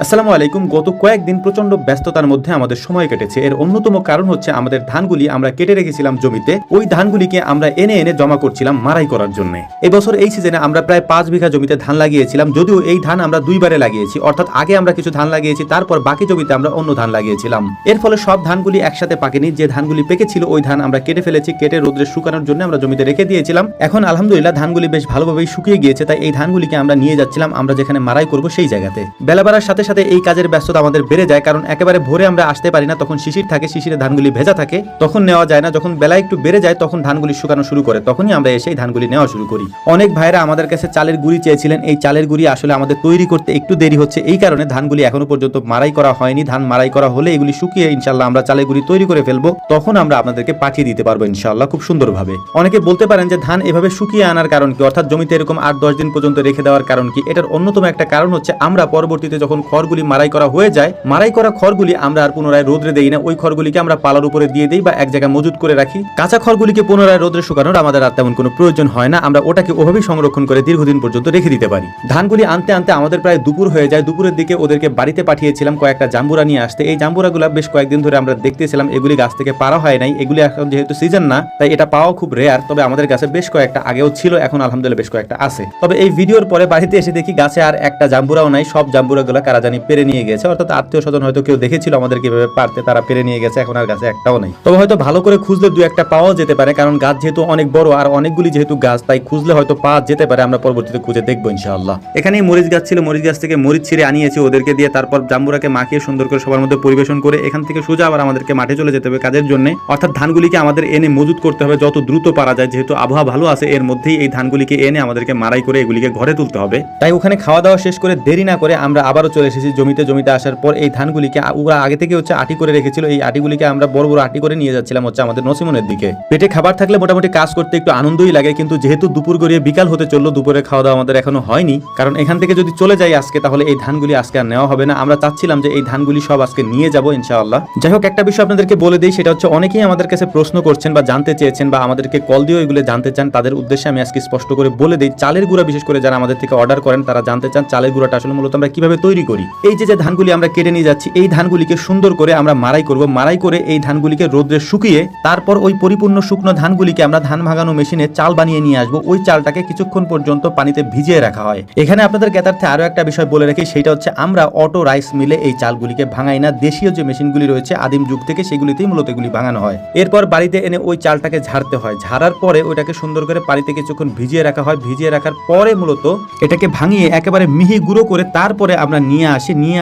আসসালামু আলাইকুম। গত কয়েকদিন প্রচন্ড ব্যস্ততার মধ্যে আমাদের সময় কেটেছে। এর অন্যতম কারণ হচ্ছে আমাদের ধানগুলি আমরা কেটে রেখেছিলাম জমিতে। ওই ধানগুলিকে আমরা এনে এনে জমা করছিলাম মারাই করার জন্য। এবছর এই সিজনে আমরা প্রায় 5 বিঘা জমিতে ধান লাগিয়েছিলাম, যদিও এই ধান আমরা দুইবারে লাগিয়েছি, অর্থাৎ আগে আমরা কিছু ধান লাগিয়েছি, তারপর বাকি জমিতে আমরা অন্য ধান লাগিয়েছিলাম। এর ফলে সব ধানগুলি একসাথে পাকেনি। যে ধানগুলি পেকেছিল ওই ধান আমরা কেটে ফেলেছি, কেটে রোদ্রে শুকানোর জন্য আমরা জমিতে রেখে দিয়েছিলাম। এখন আলহামদুলিল্লাহ ধানগুলি বেশ ভালোভাবেই শুকিয়ে গিয়েছে, তাই এই ধানগুলিকে আমরা নিয়ে যাচ্ছিলাম আমরা যেখানে মারাই করব সেই জায়গাতে। বেলা বাড়ার সাথে সাথে এই কাজের ব্যস্ততা আমাদের বেড়ে যায়, কারণ একেবারে ভোরে আমরা আসতে পারি না, তখন শিশির থাকে, শিশিরে ধানগুলি ভেজা থাকে, তখন নেওয়া যায় না। যখন বেলা একটু বেড়ে যায় তখন ধানগুলি শুকানো শুরু করে, তখনই আমরা এসে এই ধানগুলি নেওয়া শুরু করি। অনেক ভাইরা আমাদের কাছে চালের গুঁড়ি চেয়েছিলেন। এই চালের গুঁড়ি আসলে আমাদের তৈরি করতে একটু দেরি হচ্ছে, এই কারণে ধানগুলি এখনো পর্যন্ত মারাই করা হয়নি। ধান মারাই করা হলে এগুলি শুকিয়ে ইনশাআল্লাহ আমরা চালের গুঁড়ি তৈরি করে ফেলবো, তখন আমরা আপনাদেরকে পাঠিয়ে দিতে পারবো ইনশাআল্লাহ খুব সুন্দরভাবে। অনেকে বলতে পারেন যে ধান এভাবে শুকিয়ে আনার কারণ কি, অর্থাৎ জমিতে এরকম 8-10 দিন পর্যন্ত রেখে দেওয়ার কারণ কি? এটার অন্যতম একটা কারণ হচ্ছে আমরা পরবর্তীতে যখন খড়গুলি মারাই করা হয়ে যায়, মারাই করা খড়গুলি আমরা আর পুনরায় রোদ্রে দেই না। ওই খড়গুলিকে আমরা পালার উপরে দিয়ে দেই বা এক জায়গায় মজুত করে রাখি। কাঁচা খড়গুলিকে পুনরায় রোদ্রে শুকানোর আমাদের আর তেমন কোনো প্রয়োজন হয় না, আমরা ওটাকে ওভাবেই সংরক্ষণ করে দীর্ঘদিন পর্যন্ত রেখে দিতে পারি। ধানগুলি আনতে আনতে আমাদের প্রায় দুপুর হয়ে যায়। দুপুরের দিকে ওদেরকে বাড়িতে পাঠিয়েছিলাম কয়েকটা জাম্বুরা নিয়ে আসতে। এই জাম্বুরাগুলো বেশ কয়েকদিন ধরে আমরা দেখতেছিলাম, এগুলি গাছ থেকে পারা হয় নাই। এগুলি এখন যেহেতু সিজন না, তাই এটা পাওয়া খুব রেয়ার। তবে আমাদের কাছে বেশ কয়েকটা আগেও ছিল, এখন আলহামদুলিল্লাহ বেশ কয়েকটা আছে। তবে এই ভিডিওর পরে বাড়িতে এসে দেখি গাছে আর একটা জাম্বুরাও নাই, সব জাম্বুরাগুলো কারা জানি পেরে নিয়ে গেছে, অর্থাৎ আত্মীয় স্বজন হয়তো কেউ দেখেছিল আমাদের কিভাবে পারতে, তারা পেরে নিয়ে গেছে। এখন আর গাছে একটাও নেই। তবে হয়তো ভালো করে খুঁজলে দু একটা পাওয়া যেতে পারে, কারণ গাছ যেহেতু অনেক বড় আর অনেকগুলি যেহেতু গাছ, তাই খুঁজলে হয়তো পাওয়া যেতে পারে। আমরা পরবর্তীতে খুঁজে দেখবো ইনশাআল্লাহ। এখানেই মরিচ গাছ ছিল, মরিচ গাছ থেকে মরিচ ছিঁড়ে আনিয়েছি ওদেরকে দিয়ে, তারপর জাম্বুরাকে মাখিয়ে সুন্দর করে সবার মধ্যে পরিবেশন করে এখান থেকে সোজা আবার আমাদেরকে মাঠে চলে যেতে হবে কাজের জন্য। অর্থাৎ ধানগুলিকে আমাদের এনে মজুত করতে হবে যত দ্রুত পারা যায়, যেহেতু আবহাওয়া ভালো আছে এর মধ্যেই এই ধানগুলিকে এনে আমাদেরকে মারাই করে এগুলিকে ঘরে তুলতে হবে। তাই ওখানে খাওয়া দাওয়া শেষ করে দেরি না করে আমরা আবারও চলে এসেছি জমিতে। জমিতে আসার পর এই ধানগুলিকে ওরা আগে থেকে আটি করে রেখেছিল, এই আটিগুলিকে আমরা বড় বড় আটি করে নিয়ে যাচ্ছিলাম আমাদের নসিমনের দিকে। পেটে খাবার থাকলে মোটামুটি কাজ করতে একটু আনন্দই লাগে, কিন্তু যেহেতু দুপুর গড়িয়ে বিকাল হতে চললো, দুপুরে খাওয়া দাওয়া আমাদের এখনো হয়নি। কারণ এখান থেকে যদি চলে যাই আজকে, তাহলে এই ধানগুলি আজকে আর নেওয়া হবে না। আমরা চাচ্ছিলাম যে এই ধানগুলি সব আজকে নিয়ে যাবো ইনশাআল্লাহ। যাই হোক, একটা বিষয় আপনাদেরকে বলে দিই, সেটা হচ্ছে অনেকেই আমাদের কাছে প্রশ্ন করছেন বা জানতে চেয়েছেন বা আমাদেরকে কল দিয়েও এগুলো জানতে চান। তাদের উদ্দেশ্যে আমি আজকে স্পষ্ট করে বলে দিই, চালের গুঁড়া বিশেষ করে যারা আমাদের থেকে অর্ডার করেন তারা জানতে চান চালের গুঁড়াটা আসলে মূলত আমরা কিভাবে তৈরি করি। এই যে ধানগুলি আমরা কেটে নিয়ে যাচ্ছি, এই ধানগুলিকে সুন্দর করে আমরা মারাই করব। মারাই করে এই ধানগুলিকে রোদ্রে শুকিয়ে তারপর ওই পরিপূর্ণ শুকনো ধানগুলিকে আমরা ধান ভাঙানো মেশিনে চাল বানিয়ে নিয়ে আসবো। ওই চালটাকে কিছুক্ষণ পর্যন্ত পানিতে ভিজিয়ে রাখা হয়। এখানে আপনাদের জ্ঞাতার্থে আরো একটা বিষয় বলে রাখি, সেটা হচ্ছে আমরা অটো রাইস মিলে এই চালগুলিকে ভাঙাই না। দেশীয় যে মেশিনগুলি রয়েছে আদিম যুগ থেকে, সেগুলিতেই মূলত এগুলি ভাঙানো হয়। এরপর বাড়িতে এনে ওই চালটাকে ঝাড়তে হয়। ঝাড়ার পরে ওইটাকে সুন্দর করে পানিতে কিছুক্ষণ ভিজিয়ে রাখা হয়। ভিজিয়ে রাখার পরে মূলত এটাকে ভাঙিয়ে একেবারে মিহি গুঁড়ো করে তারপরে আমরা নিয়ে আসি। নিয়ে